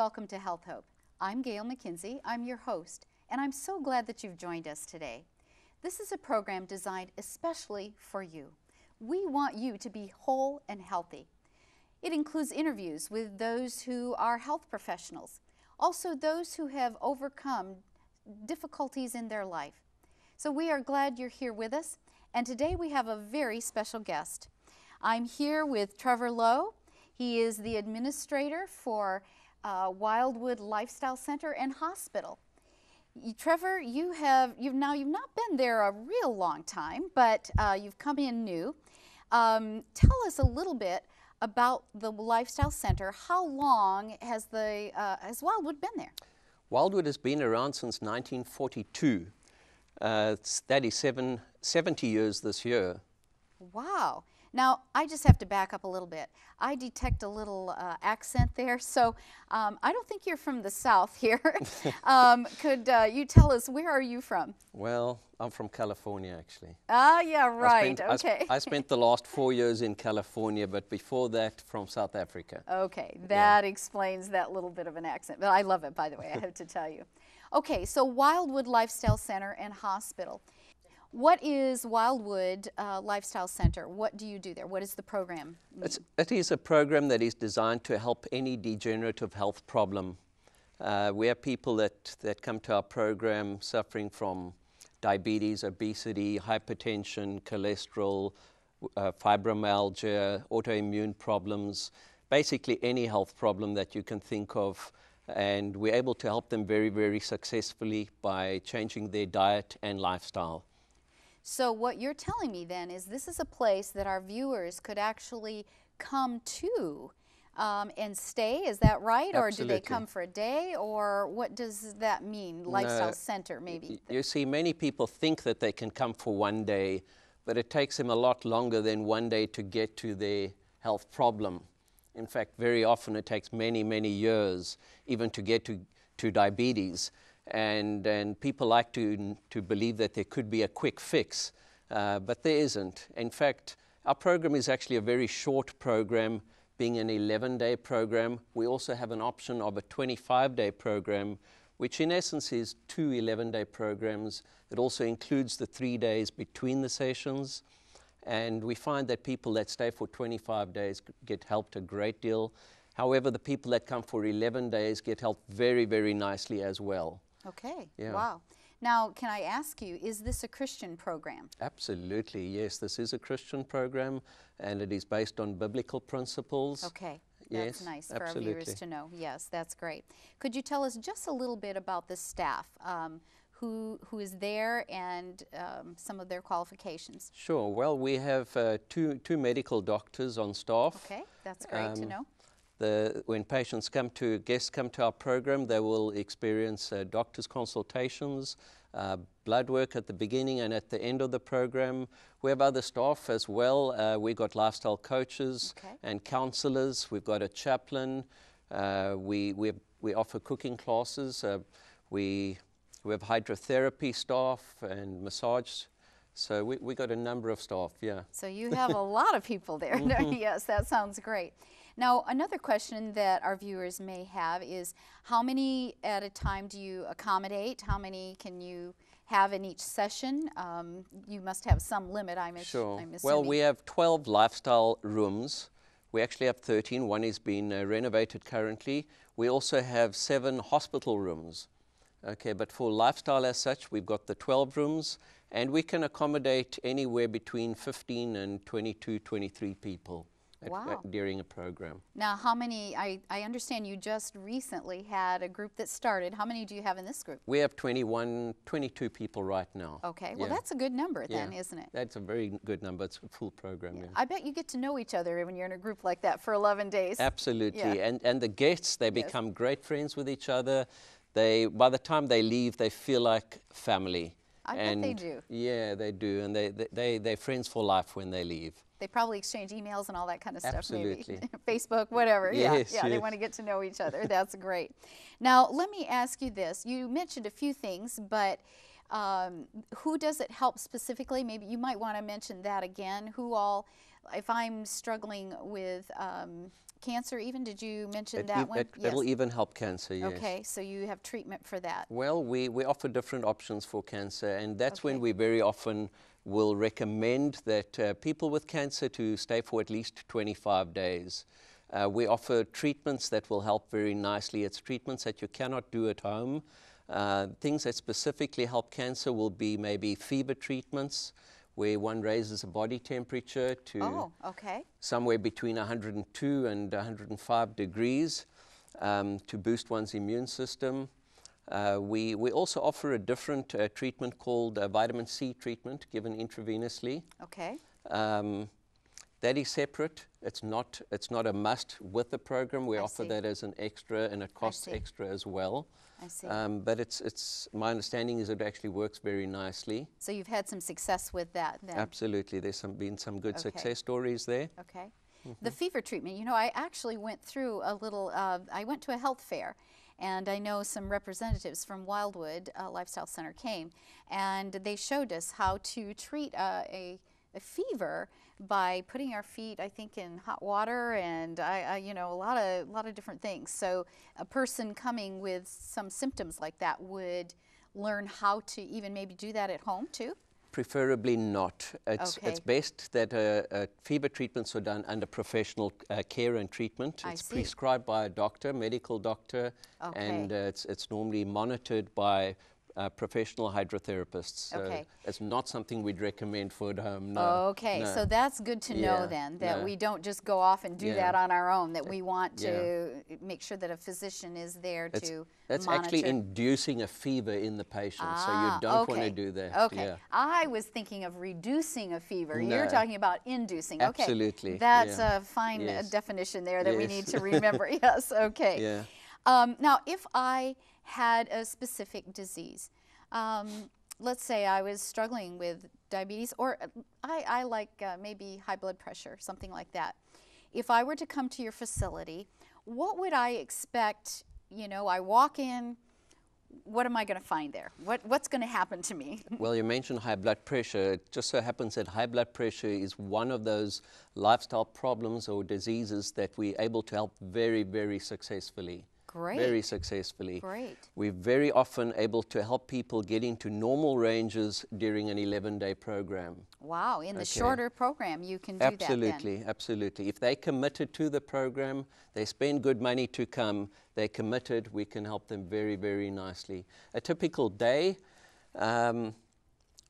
welcome to Health Hope. I'm Gail McKenzie, I'm your host, and I'm so glad that you've joined us today. This is a program designed especially for you. We want you to be whole and healthy. It includes interviews with those who are health professionals, also those who have overcome difficulties in their life. So we are glad you're here with us, and today we have a very special guest. I'm here with Trevor Lowe. He is the administrator for Wildwood Lifestyle Center and Hospital. Trevor, you've not been there a real long time, but you've come in new. Tell us a little bit about the Lifestyle Center. How long has Wildwood been there? Wildwood has been around since 1942. That is 70 years this year. Wow. Now, I just have to back up a little bit. I detect a little accent there, so I don't think you're from the South here. Could you tell us, where are you from? Well, I'm from California, actually. Ah, yeah, right, okay. I spent the last 4 years in California, but before that, from South Africa. Okay, that explains that little bit of an accent. But I love it, by the way, I have to tell you. Okay, so Wildwood Lifestyle Center and Hospital. What is Wildwood Lifestyle Center? What do you do there? What is the program? It is a program that is designed to help any degenerative health problem. We have people that come to our program suffering from diabetes, obesity, hypertension, cholesterol, fibromyalgia, autoimmune problems, basically any health problem that you can think of. And we're able to help them very, very successfully by changing their diet and lifestyle. So what you're telling me then is this is a place that our viewers could actually come to and stay, is that right? Absolutely. Or do they come for a day, or what does that mean? Lifestyle Center, maybe? You see, many people think that they can come for one day, but it takes them a lot longer than one day to get to their health problem. In fact, very often it takes many, many years even to get to diabetes. And people like to believe that there could be a quick fix, but there isn't. In fact, our program is actually a very short program, being an 11-day program. We also have an option of a 25-day program, which in essence is 2 11-day programs. It also includes the 3 days between the sessions. And we find that people that stay for 25 days get helped a great deal. However, the people that come for 11 days get helped very, very nicely as well. Okay, yeah. Wow. Now, can I ask you, is this a Christian program? Absolutely, yes. This is a Christian program, and it is based on biblical principles. Okay, that's yes, nice absolutely. For our viewers to know. Yes, that's great. Could you tell us just a little bit about the staff, who is there, and some of their qualifications? Sure. Well, we have two medical doctors on staff. Okay, that's great to know. When guests come to our program, they will experience doctor's consultations, blood work at the beginning and at the end of the program. We have other staff as well. We've got lifestyle coaches and counselors. We've got a chaplain. We offer cooking classes. We have hydrotherapy staff and massage. So we got a number of staff, yeah. So you have a lot of people there. Yes, that sounds great. Now, another question that our viewers may have is, how many at a time do you accommodate? How many can you have in each session? You must have some limit, I'm assuming. Well, we have 12 lifestyle rooms. We actually have 13. One is being renovated currently. We also have 7 hospital rooms. Okay, but for lifestyle as such, we've got the 12 rooms, and we can accommodate anywhere between 15 and 22, 23 people. Wow. During a program. Now, how many, I understand you just recently had a group that started. How many do you have in this group? We have 22 people right now. Okay, well that's a good number then, isn't it? That's a very good number. It's a full program. Yeah. I bet you get to know each other when you're in a group like that for 11 days. Absolutely, and the guests, they become great friends with each other. By the time they leave, they feel like family. I bet they do. Yeah, they do, and they're friends for life when they leave. They probably exchange emails and all that kind of stuff, Absolutely. maybe. Facebook, whatever. Yes, yeah, they want to get to know each other. That's great. Now, let me ask you this. You mentioned a few things, but who does it help specifically? Maybe you might want to mention that again. Who all, if I'm struggling with cancer even? Did you mention that one? It'll even help cancer, yes. Okay, so you have treatment for that. Well, we offer different options for cancer, and that's when we very often will recommend that people with cancer to stay for at least 25 days. We offer treatments that will help very nicely. It's treatments that you cannot do at home. Things that specifically help cancer will be maybe fever treatments, where one raises a body temperature to somewhere between 102 and 105 degrees to boost one's immune system. We also offer a different treatment called vitamin C treatment given intravenously. Okay. That is separate. It's not a must with the program. We offer that as an extra, and it costs extra as well. I see. But it's my understanding is it actually works very nicely. So you've had some success with that then? Absolutely. There's been some good success stories there. Okay. The fever treatment, you know, I actually went through a little, I went to a health fair, and I know some representatives from Wildwood Lifestyle Center came, and they showed us how to treat a fever by putting our feet, I think, in hot water, and you know, a lot of different things. So a person coming with some symptoms like that would learn how to even maybe do that at home too? Preferably not. It's best that fever treatments are done under professional care and treatment. It's prescribed by a doctor, medical doctor, and it's normally monitored by professional hydrotherapists. So it's not something we'd recommend for at home. No. Okay, no. So that's good to know then, that we don't just go off and do that on our own, that we want to make sure that a physician is there to monitor. That's actually inducing a fever in the patient, so you don't want to do that. Okay, I was thinking of reducing a fever. No. You're talking about inducing. Absolutely. Okay, that's a fine definition there that we need to remember. Yes, okay. Yeah. Now, if I had a specific disease, let's say I was struggling with diabetes, or I like maybe high blood pressure, something like that. If I were to come to your facility, what would I expect? You know, I walk in, what am I going to find there? What's going to happen to me? Well, you mentioned high blood pressure. It just so happens that high blood pressure is one of those lifestyle problems or diseases that we're able to help very, very successfully. Great. Very successfully. Great. We're very often able to help people get into normal ranges during an 11-day program. Wow, in the shorter program you can do absolutely, that then. Absolutely. If they committed to the program, they spend good money to come, they're committed, we can help them very, very nicely. A typical day,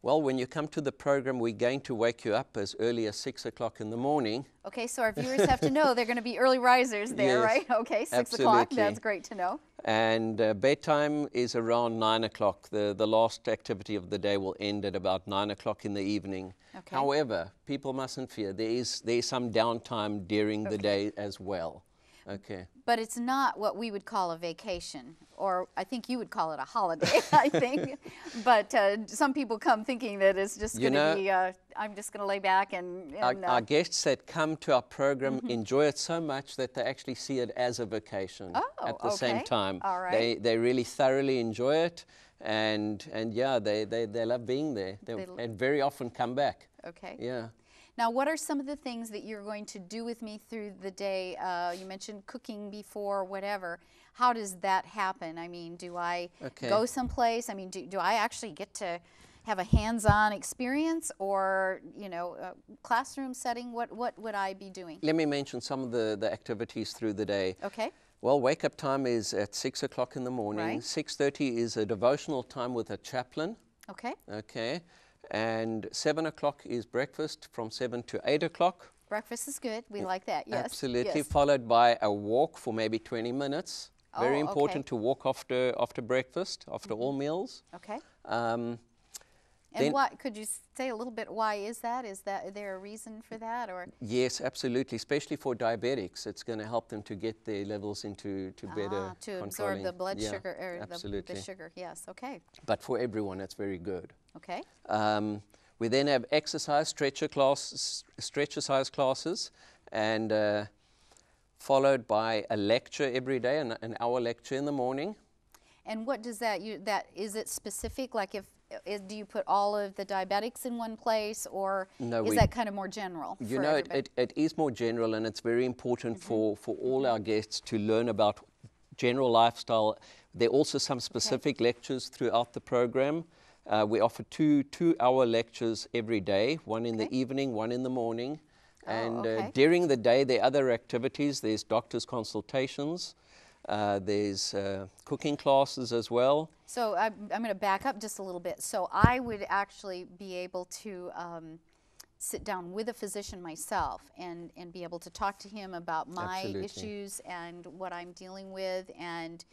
well, when you come to the program, we're going to wake you up as early as 6 o'clock in the morning. Okay, so our viewers have to know they're going to be early risers there, right? Okay, 6 o'clock, that's great to know. And bedtime is around 9 o'clock. The last activity of the day will end at about 9 o'clock in the evening. Okay. However, people mustn't fear. There is some downtime during the day as well. Okay. But it's not what we would call a vacation, or I think you would call it a holiday, I think. But some people come thinking that it's just going to be, I'm just going to lay back and our guests that come to our program enjoy it so much that they actually see it as a vacation at the same time. All right. They really thoroughly enjoy it, and yeah, they love being there. And very often come back. Okay. Yeah. Now, what are some of the things that you're going to do with me through the day? You mentioned cooking before, whatever. How does that happen? I mean, do I go someplace? I mean, do I actually get to have a hands-on experience, or, you know, classroom setting? What would I be doing? Let me mention some of the activities through the day. Okay. Well, wake-up time is at 6 o'clock in the morning. Right. 6:30 is a devotional time with a chaplain. Okay. Okay. And 7 o'clock is breakfast from 7 to 8 o'clock. Breakfast is good. We like that, yes. Absolutely. Yes. Followed by a walk for maybe 20 minutes. Very important to walk after breakfast, after all meals. Okay. And what, could you say a little bit, why is that? Is there a reason for that? Or? Yes, absolutely. Especially for diabetics, it's going to help them to get their levels into better to absorb the blood sugar, or absolutely. the sugar, yes, okay. But for everyone, it's very good. Okay. We then have exercise, stretch-exercise classes, and followed by a lecture every day, an hour lecture in the morning. And what does that, is it specific, like if do you put all of the diabetics in one place, or No, is that kind of more general? You know, it is more general, and it's very important for all our guests to learn about general lifestyle. There are also some specific lectures throughout the program. We offer two-hour lectures every day, one in the evening, one in the morning. And during the day, there are other activities. There's doctor's consultations. There's cooking classes as well. So I'm going to back up just a little bit. So I would actually be able to sit down with a physician myself and be able to talk to him about my issues and what I'm dealing with. And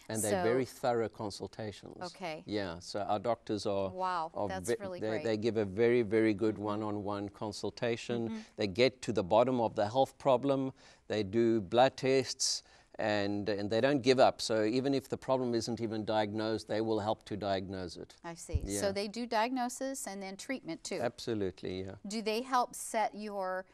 they're very thorough consultations. Okay. Yeah, so our doctors are... Wow, that's really great. They give a very, very good one-on-one consultation. They get to the bottom of the health problem. They do blood tests, and they don't give up. So even if the problem isn't even diagnosed, they will help to diagnose it. I see. Yeah. So they do diagnosis and then treatment too. Absolutely, yeah. Do they help set your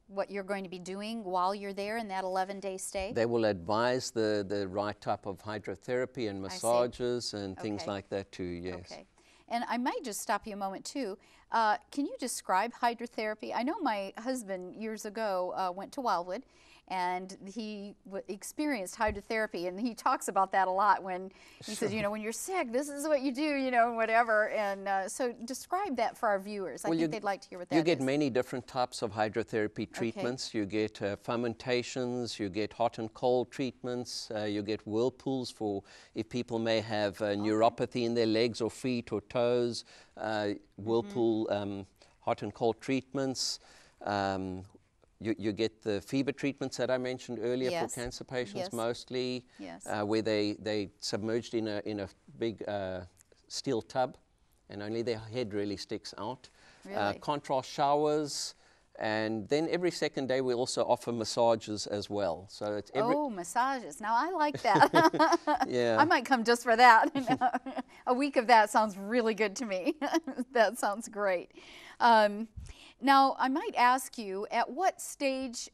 what you're going to be doing while you're there in that 11-day stay? They will advise the right type of hydrotherapy and massages and things like that too, yes. Okay. And I might just stop you a moment too. Can you describe hydrotherapy? I know my husband years ago went to Wildwood, and he experienced hydrotherapy, and he talks about that a lot when he says, you know, when you're sick, this is what you do, you know, whatever. And so describe that for our viewers. I think they'd like to hear what that is. You get many different types of hydrotherapy treatments. You get fermentations, you get hot and cold treatments, you get whirlpools for if people may have neuropathy in their legs or feet or toes, whirlpool hot and cold treatments. You get the fever treatments that I mentioned earlier for cancer patients mostly, where they submerged in a big steel tub, and only their head really sticks out. Really? Contrast showers, and then every second day we also offer massages as well. So it's massages. Now I like that. Yeah. I might come just for that. A week of that sounds really good to me. That sounds great. Now, I might ask you, at what stage,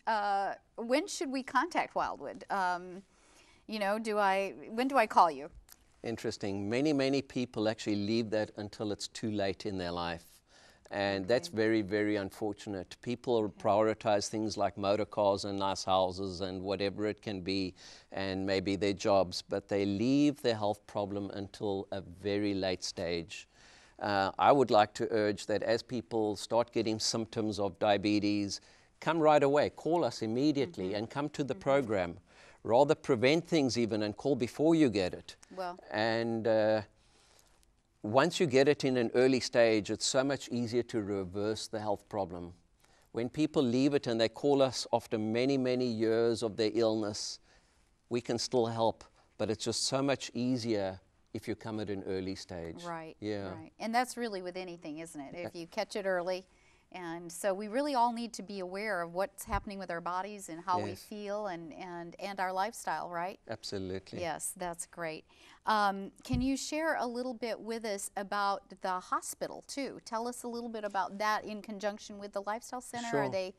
when should we contact Wildwood? You know, when do I call you? Interesting. Many people actually leave that until it's too late in their life. And that's very, very unfortunate. People prioritize things like motor cars and nice houses and whatever it can be, and maybe their jobs, but they leave their health problem until a very late stage. I would like to urge that as people start getting symptoms of diabetes, come right away, call us immediately and come to the program. Rather prevent things even and call before you get it. Well. And once you get it in an early stage, it's so much easier to reverse the health problem. When people leave it and they call us after many years of their illness, we can still help, but it's just so much easier if you come at an early stage. Right, yeah. Right. And that's really with anything, isn't it? If you catch it early. And so we really all need to be aware of what's happening with our bodies and how we feel and our lifestyle, right? Absolutely. Yes, that's great. Can you share a little bit with us about the hospital too? Tell us a little bit about that in conjunction with the Lifestyle Center. Sure. Are they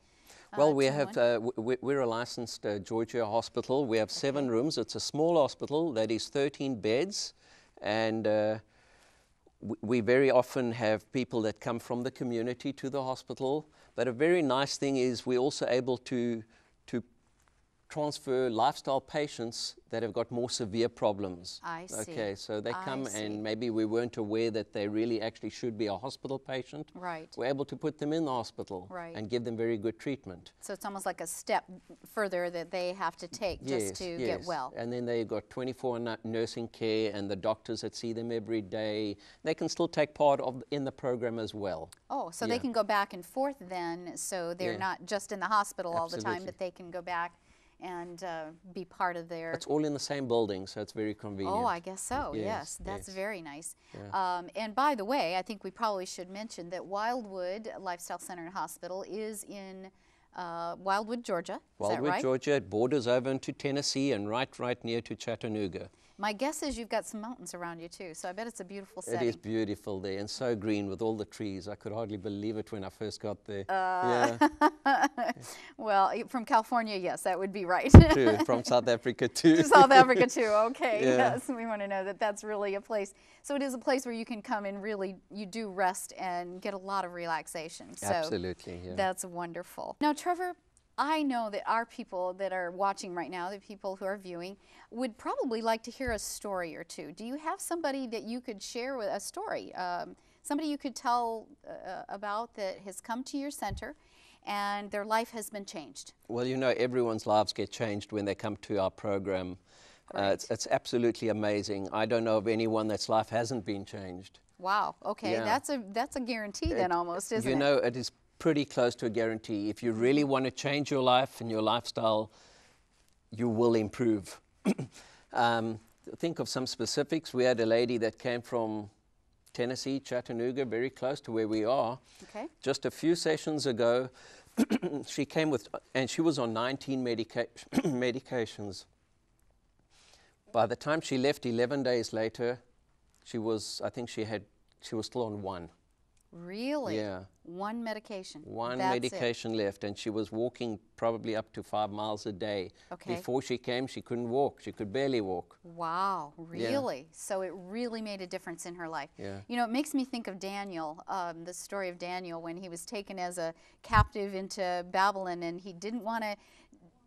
well, we're a licensed Georgia hospital. We have 7 rooms. It's a small hospital that is 13 beds. And we very often have people that come from the community to the hospital. But a very nice thing is we're also able to transfer lifestyle patients that have got more severe problems. I see. Okay, so they come and maybe we weren't aware that they really actually should be a hospital patient. Right. We're able to put them in the hospital and give them very good treatment. So it's almost like a step further that they have to take just to get well. And then they've got 24 nursing care and the doctors that see them every day. They can still take part in the program as well. Oh, so they can go back and forth then, so they're not just in the hospital all the time, but they can go back and be part of their... It's all in the same building, so it's very convenient. Oh, I guess so, yes. That's very nice. Yeah. And by the way, I think we probably should mention that Wildwood Lifestyle Center and Hospital is in Wildwood, Georgia. Is that right? Wildwood, Georgia. It borders over into Tennessee and right near to Chattanooga. My guess is you've got some mountains around you too, so I bet it's a beautiful It setting. is beautiful there and so green with all the trees. I could hardly believe it when I first got there. Well, from California, yes, that would be right. True, from South Africa too. To South Africa too, okay. Yeah. Yes, we want to know that that's really a place. So it is a place where you can come and really, you do rest and get a lot of relaxation. So Absolutely, yeah. that's wonderful. Now, Trevor, I know that our people that are watching right now, the people who are viewing, would probably like to hear a story or two. Do you have somebody that you could share with a story? Somebody you could tell about that has come to your center and their life has been changed? Well, you know, everyone's lives get changed when they come to our program. It's absolutely amazing. I don't know of anyone that's life hasn't been changed. Wow, okay, Yeah. that's a guarantee then almost, isn't it? You know, it is pretty close to a guarantee. If you really want to change your life and your lifestyle, you will improve. Think of some specifics. We had a lady that came from Tennessee, Chattanooga, very close to where we are. Okay. Just a few sessions ago, she came with, and she was on 19 medications. By the time she left 11 days later, she was, I think she was still on one. Really? Yeah. One medication? One That's medication left, and she was walking probably up to 5 miles a day. Okay. Before she came, she couldn't walk. She could barely walk. Wow, really? So it really made a difference in her life. Yeah. You know, it makes me think of Daniel, the story of Daniel when he was taken as a captive into Babylon, and he didn't want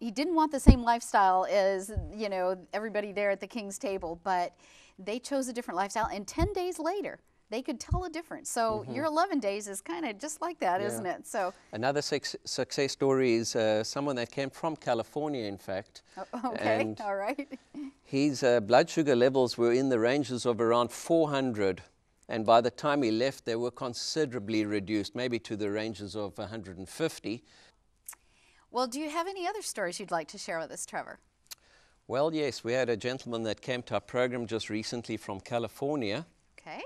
the same lifestyle as, you know, everybody there at the king's table, but they chose a different lifestyle, and 10 days later, they could tell a difference. So your 11 days is kind of just like that, isn't it? So another success story is someone that came from California, in fact. Okay, and all right. his blood sugar levels were in the ranges of around 400. And by the time he left, they were considerably reduced, maybe to the ranges of 150. Well, do you have any other stories you'd like to share with us, Trevor? Well, yes, we had a gentleman that came to our program just recently from California. Okay.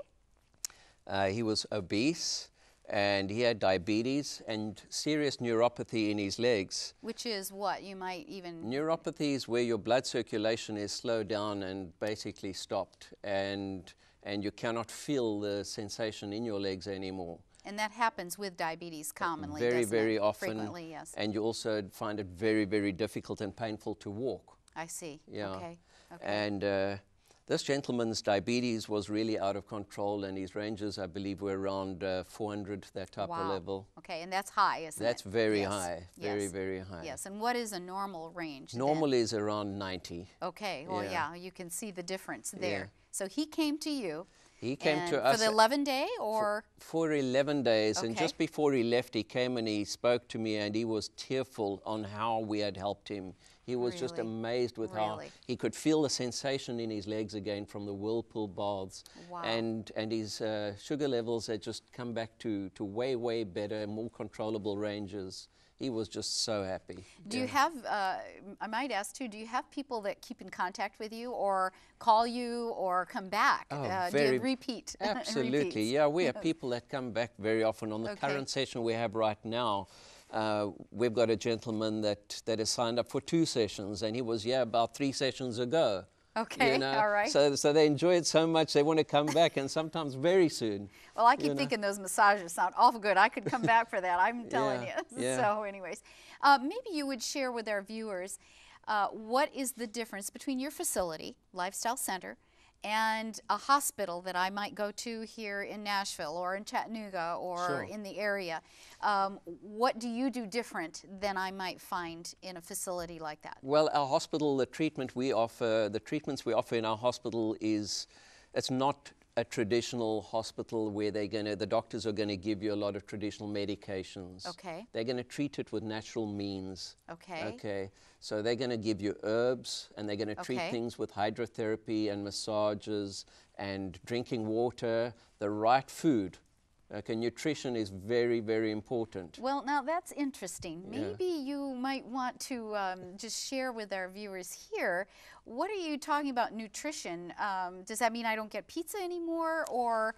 He was obese, and he had diabetes and serious neuropathy in his legs. Which is what? You might even... Neuropathy is where your blood circulation is slowed down and basically stopped, and you cannot feel the sensation in your legs anymore. And that happens with diabetes commonly, Very, doesn't very it? often. Frequently, yes. And you also find it very, very difficult and painful to walk. I see. Yeah. Okay. Okay. And this gentleman's diabetes was really out of control, and his ranges, I believe, were around 400, that type of level. Okay, and that's high, isn't it? That's very Yes. high, very, Yes. very high. Yes, and what is a normal range Normal then? is around 90. Okay, well, Yeah. yeah, you can see the difference there. Yeah. So he came to you. He came and to us for the 11 day, or? for 11 days, and Okay. just before he left, he came and he spoke to me, and he was tearful on how we had helped him. He was just Really? amazed with how Really? he could feel the sensation in his legs again from the whirlpool baths. Wow. And his sugar levels had just come back to way, way better, more controllable ranges. He was just so happy. Do you have, I might ask too, do you have people that keep in contact with you or call you or come back? Oh, do you repeat? Absolutely, repeats? yeah. We have people that come back very often. On the Okay. current session we have right now, we've got a gentleman that has signed up for 2 sessions, and he was here about 3 sessions ago. Okay, You know? all right. So they enjoy it so much they want to come back, and sometimes very soon. Well, I keep thinking those massages sound awful good. I could come back for that, I'm telling Yeah, you. yeah. So anyways, maybe you would share with our viewers what is the difference between your facility, Lifestyle Center, and a hospital that I might go to here in Nashville or in Chattanooga or Sure. in the area. What do you do different than I might find in a facility like that? Well, our hospital, the treatments we offer in our hospital it's not a traditional hospital where the doctors are going to give you a lot of traditional medications. Okay. They're going to treat it with natural means. Okay. Okay. So they're going to give you herbs, and they're going to treat Okay. things with hydrotherapy and massages and drinking water, the right food. Okay, nutrition is very, very important. Well, now that's interesting. Yeah. Maybe you might want to just share with our viewers here, what are you talking about nutrition? Does that mean I don't get pizza anymore, or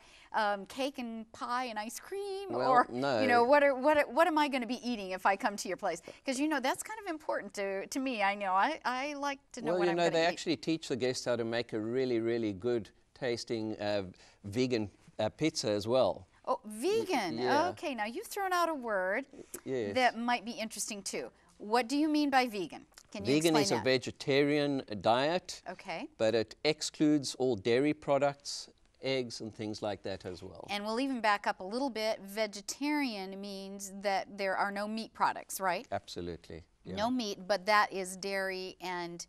cake and pie and ice cream? Well, or, no. you know, what am I going to be eating if I come to your place? Because, you know, that's kind of important to me. I know. I like to know what I'm going to eat. Well, they actually teach the guests how to make a really, really good tasting vegan pizza as well. Oh, vegan. Yeah. Okay, now you've thrown out a word Yes. that might be interesting too. What do you mean by vegan? Can you Vegan explain is that? a vegetarian diet, Okay. but it excludes all dairy products, eggs, and things like that as well. And we'll even back up a little bit. Vegetarian means that there are no meat products, right? Absolutely. Yeah. No meat, but that is dairy and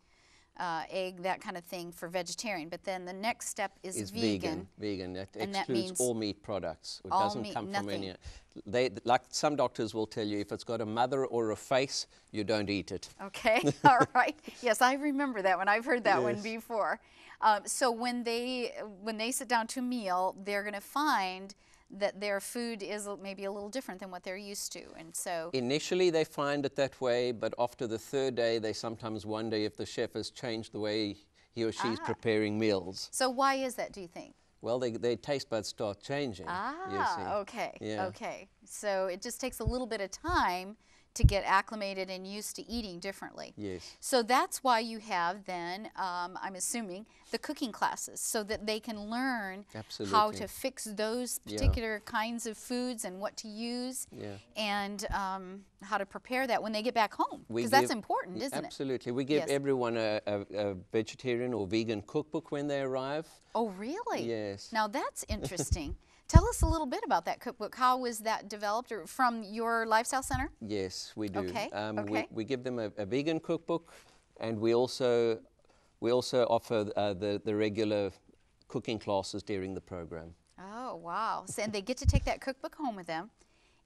egg, that kind of thing for vegetarian. But then the next step is vegan. Vegan. That And that excludes means all meat products. It all doesn't meat, come from nothing. any. Like some doctors will tell you, if it's got a mother or a face, you don't eat it. Okay, all right. Yes, I remember that one. I've heard that one Yes. before. So when they sit down to a meal, they're going to find that their food is maybe a little different than what they're used to, and so Initially, they find it that way, but after the third day, they sometimes wonder if the chef has changed the way he or she is preparing meals. so why is that, do you think? Well, their taste buds start changing. you see. Okay. Yeah. Okay. So it just takes a little bit of time to get acclimated and used to eating differently. Yes. So that's why you have then, I'm assuming, the cooking classes, so that they can learn how Absolutely. to fix those particular kinds of foods and what to use, Yeah. and how to prepare that when they get back home, We because that's give- important, isn't it? Absolutely. We give Yes. everyone a vegetarian or vegan cookbook when they arrive. Oh, really? Yes. Now that's interesting. Tell us a little bit about that cookbook. How was that developed, or from your lifestyle center? Yes, we do. Okay, okay. We give them a vegan cookbook, and we also offer the regular cooking classes during the program. Oh, wow. So, and they get to take that cookbook home with them,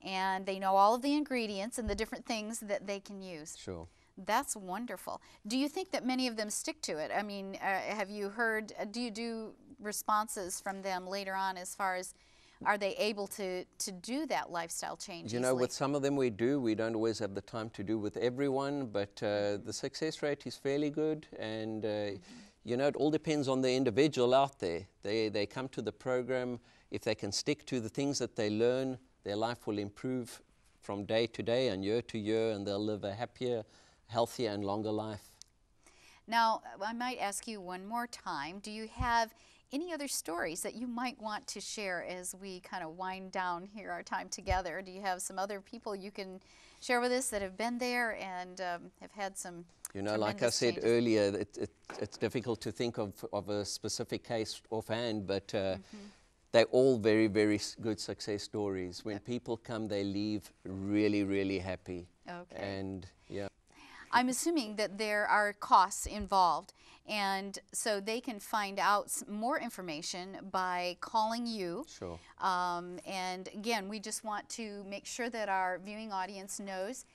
and they know all of the ingredients and the different things that they can use. Sure. That's wonderful. Do you think that many of them stick to it? I mean, have you heard, do you do responses from them later on as far as, are they able to do that lifestyle change You know, easily? with some of them we do. We don't always have the time to do with everyone, but the success rate is fairly good, and you know, it all depends on the individual out there. They come to the program. If they can stick to the things that they learn, their life will improve from day to day and year to year, and they'll live a happier, healthier, and longer life. Now, I might ask you one more time, do you have any other stories that you might want to share as we kind of wind down here our time together? Do you have some other people you can share with us that have been there and have had some You know, like I tremendous said changes? earlier, it's difficult to think of a specific case offhand, but they're all very, very good success stories. When people come, they leave really, really happy. Okay. And yeah. I'm assuming that there are costs involved, and so they can find out more information by calling you. Sure. And again, we just want to make sure that our viewing audience knows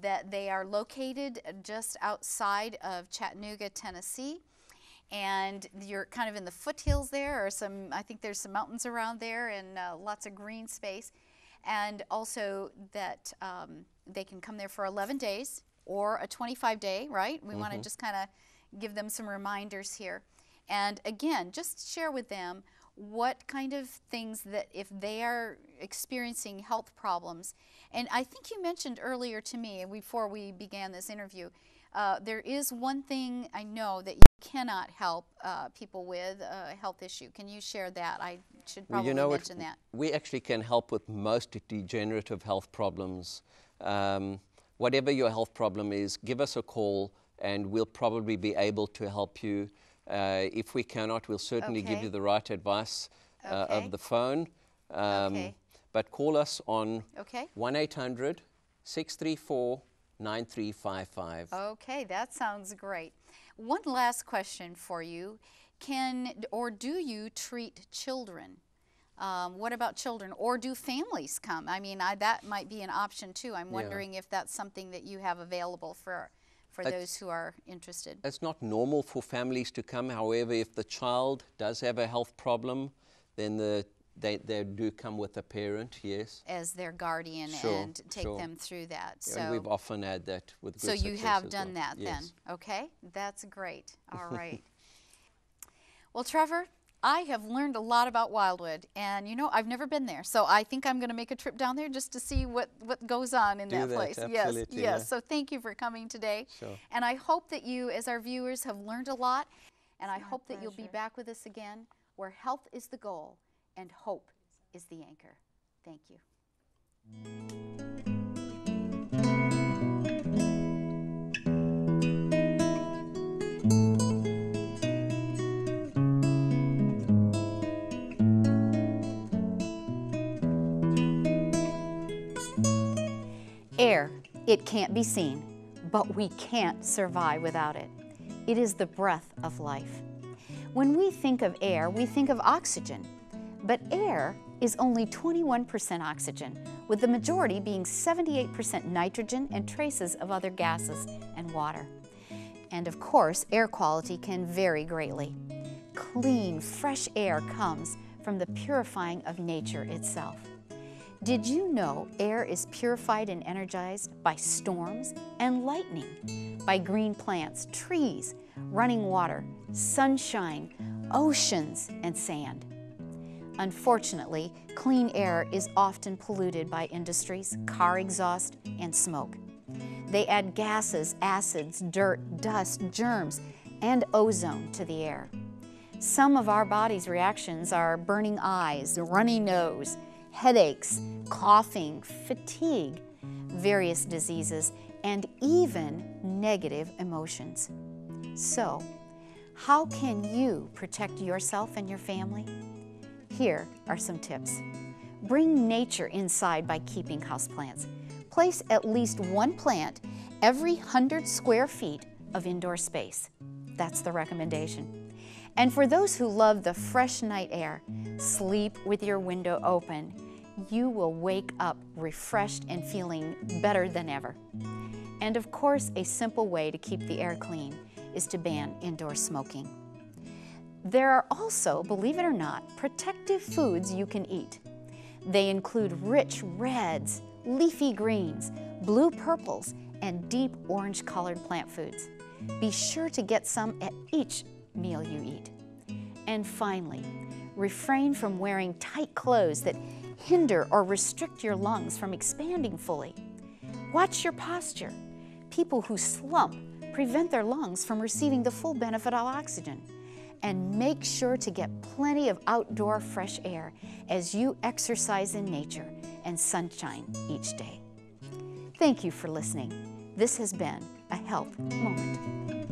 that they are located just outside of Chattanooga, Tennessee, and you're kind of in the foothills there, or I think there's some mountains around there, and lots of green space, and also that they can come there for 11 days or a 25-day, right? We want to just kind of give them some reminders here. And again, just share with them what kind of things that if they are experiencing health problems. And I think you mentioned earlier to me, before we began this interview, there is one thing I know that you cannot help people with, a health issue. Can you share that? I should probably Well, you know mention that. We actually can help with most degenerative health problems. Whatever your health problem is, give us a call and we'll probably be able to help you. If we cannot, we'll certainly give Okay. you the right advice Okay. over the phone. Okay. But call us on Okay. 1-800-634-9355. Okay, that sounds great. One last question for you. Do you treat children? What about children? Or do families come? I mean, that might be an option too. I'm wondering if that's something that you have available for those who are interested. It's not normal for families to come. However, if the child does have a health problem, then the They do come with a parent, yes. As their guardian, Sure, and take sure. them through that. Yeah, So and we've often had that with good so you success have as done well. that Yes. then, okay? That's great. All right. Well, Trevor, I have learned a lot about Wildwood, and you know, I've never been there, so I think I'm going to make a trip down there just to see what goes on in that place. Absolutely, yes, yes. yeah. So thank you for coming today. Sure. And I hope that you, as our viewers, have learned a lot, and I My hope that you'll be pleasure. back with us again, where health is the goal and hope is the anchor. Thank you. Air, it can't be seen, but we can't survive without it. It is the breath of life. When we think of air, we think of oxygen, but air is only 21% oxygen, with the majority being 78% nitrogen and traces of other gases and water. And of course, air quality can vary greatly. Clean, fresh air comes from the purifying of nature itself. Did you know air is purified and energized by storms and lightning, by green plants, trees, running water, sunshine, oceans, and sand? Unfortunately, clean air is often polluted by industries, car exhaust, and smoke. They add gases, acids, dirt, dust, germs, and ozone to the air. Some of our body's reactions are burning eyes, a runny nose, headaches, coughing, fatigue, various diseases, and even negative emotions. So, how can you protect yourself and your family? Here are some tips. Bring nature inside by keeping houseplants. Place at least one plant every 100 square feet of indoor space. That's the recommendation. And for those who love the fresh night air, sleep with your window open. You will wake up refreshed and feeling better than ever. And of course, a simple way to keep the air clean is to ban indoor smoking. There are also, believe it or not, protective foods you can eat. They include rich reds, leafy greens, blue purples, and deep orange-colored plant foods. Be sure to get some at each meal you eat. And finally, refrain from wearing tight clothes that hinder or restrict your lungs from expanding fully. Watch your posture. People who slump prevent their lungs from receiving the full benefit of oxygen. And make sure to get plenty of outdoor fresh air as you exercise in nature and sunshine each day. Thank you for listening. This has been a Health Moment.